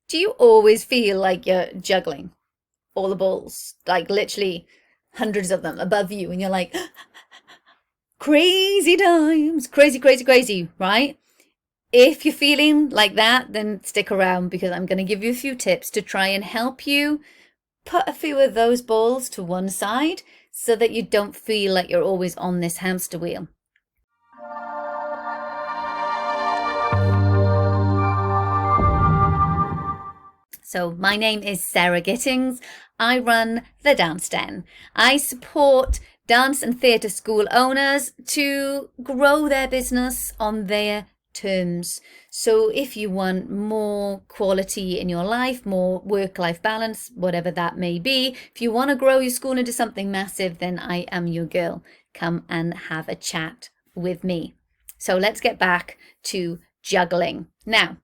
Do you always feel like you're juggling all the balls, like literally hundreds of them above you, and you're like, crazy times, crazy, crazy, crazy, right? If you're feeling like that, then stick around because I'm going to give you a few tips to try and help you put a few of those balls to one side so that you don't feel like you're always on this hamster wheel. So my name is Sarah Gittins. I run the Dance Den. I support dance and theatre school owners to grow their business on their terms. So if you want more quality in your life, more work-life balance, whatever that may be, if you want to grow your school into something massive, then I am your girl. Come and have a chat with me. So let's get back to juggling. Now,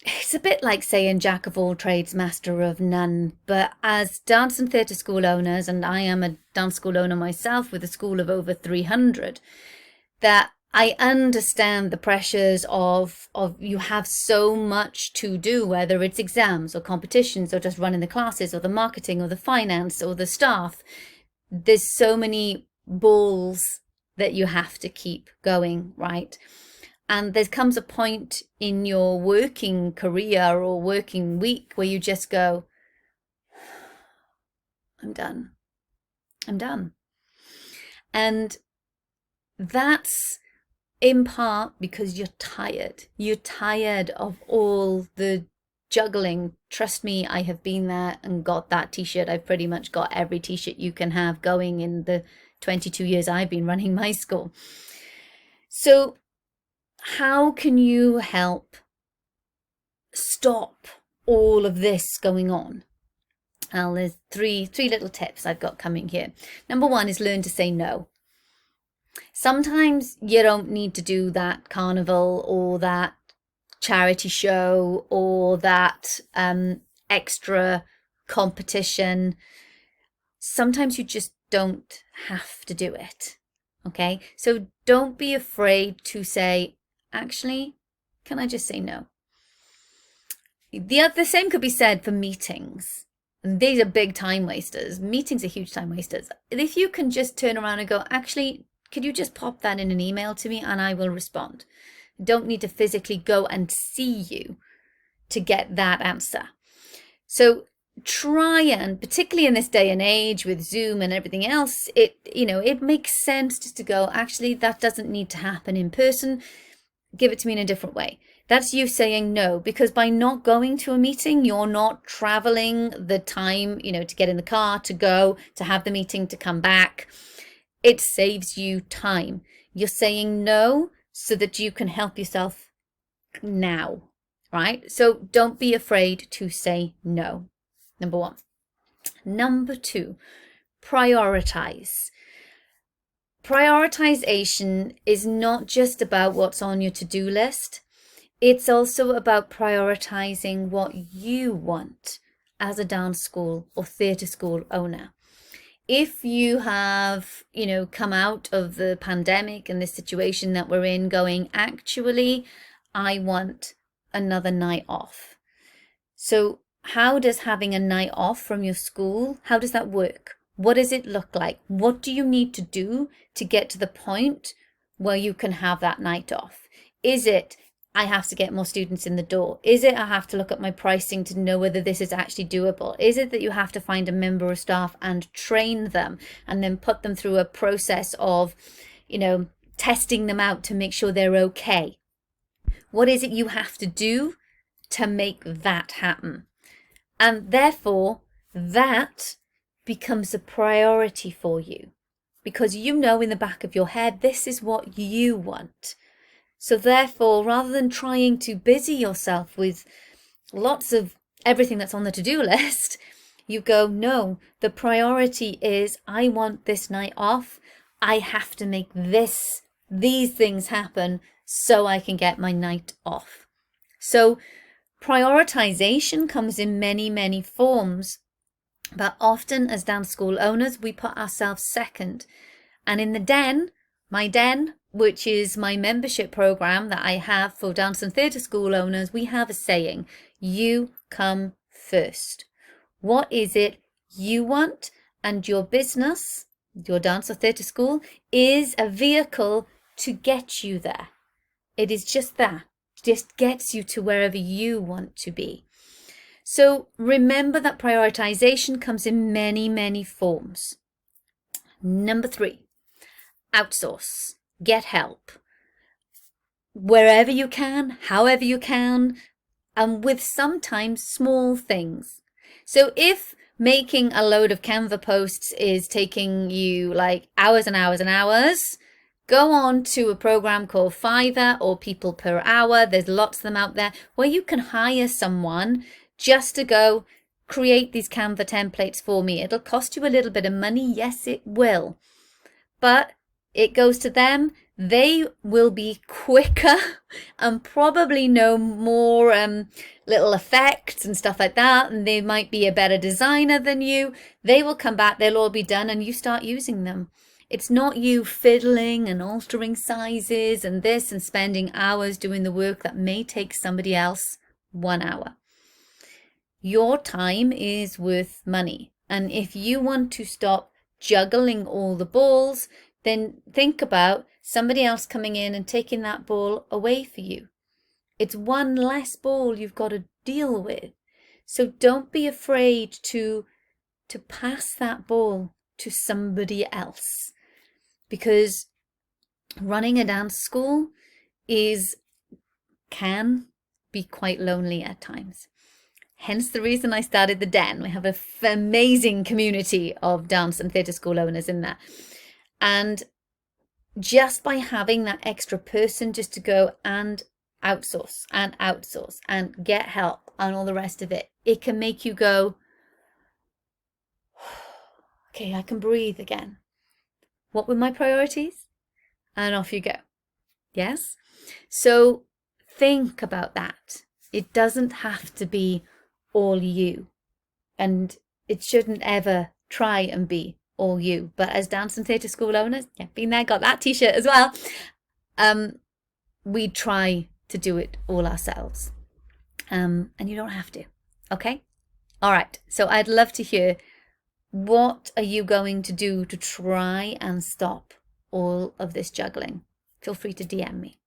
it's a bit like saying jack of all trades, master of none. But as dance and theatre school owners, and I am a dance school owner myself with a school of over 300, that I understand the pressures of you have so much to do, whether it's exams or competitions or just running the classes or the marketing or the finance or the staff. There's so many balls that you have to keep going, right? And there comes a point in your working career or working week where you just go, I'm done. I'm done. And that's in part because you're tired. You're tired of all the juggling. Trust me, I have been there and got that t-shirt. I've pretty much got every t-shirt you can have going in the 22 years I've been running my school. So how can you help stop all of this going on? Well, there's three little tips I've got coming here. Number one is learn to say no. Sometimes you don't need to do that carnival or that charity show or that extra competition. Sometimes you just don't have to do it. Okay, so don't be afraid to say, actually, can I just say no? The same could be said for meetings. These are big time wasters. Meetings are huge time wasters. If you can just turn around and go, actually, could you just pop that in an email to me and I will respond? Don't need to physically go and see you to get that answer. So try, and particularly in this day and age with Zoom and everything else, it makes sense just to go, actually, that doesn't need to happen in person. Give it to me in a different way. That's you saying no, because by not going to a meeting, you're not traveling the time, to get in the car, to go, to have the meeting, to come back. It saves you time. You're saying no so that you can help yourself now, right? So don't be afraid to say no. Number one. Number two, prioritize. Prioritization is not just about what's on your to-do list. It's also about prioritizing what you want as a dance school or theatre school owner. If you have, come out of the pandemic and this situation that we're in going, actually, I want another night off. So how does having a night off from your school, how does that work? What does it look like? What do you need to do to get to the point where you can have that night off? Is it, I have to get more students in the door? Is it, I have to look at my pricing to know whether this is actually doable? Is it that you have to find a member of staff and train them and then put them through a process of, testing them out to make sure they're okay? What is it you have to do to make that happen? And therefore, that becomes a priority for you because in the back of your head, this is what you want. So therefore, rather than trying to busy yourself with lots of everything that's on the to-do list, you go, no, the priority is I want this night off. I have to make these things happen so I can get my night off. So prioritization comes in many, many forms. But often as dance school owners, we put ourselves second. And in the den, My Den, which is my membership program that I have for dance and theatre school owners, we have a saying, you come first. What is it you want? And your business, your dance or theatre school, is a vehicle to get you there. It is just that, just gets you to wherever you want to be. So remember that prioritization comes in many, many forms. Number 3, outsource, get help. Wherever you can, however you can, and with sometimes small things. So if making a load of Canva posts is taking you like hours and hours and hours, go on to a program called Fiverr or People Per Hour. There's lots of them out there where you can hire someone just to go create these Canva templates for me. It'll cost you a little bit of money. Yes, it will. But it goes to them. They will be quicker and probably know more little effects and stuff like that. And they might be a better designer than you. They will come back, they'll all be done, and you start using them. It's not you fiddling and altering sizes and this and spending hours doing the work that may take somebody else 1 hour. Your time is worth money. And if you want to stop juggling all the balls, then think about somebody else coming in and taking that ball away for you. It's one less ball you've got to deal with. So don't be afraid to pass that ball to somebody else, because running a dance school can be quite lonely at times. Hence the reason I started the Den. We have an amazing community of dance and theatre school owners in there. And just by having that extra person just to go and outsource and get help and all the rest of it, it can make you go, okay, I can breathe again. What were my priorities? And off you go. Yes? So think about that. It doesn't have to be all you. And it shouldn't ever try and be all you. But as dance and theatre school owners, yeah, been there, got that t-shirt as well. We try to do it all ourselves. And you don't have to. Okay? All right. So I'd love to hear, what are you going to do to try and stop all of this juggling? Feel free to DM me.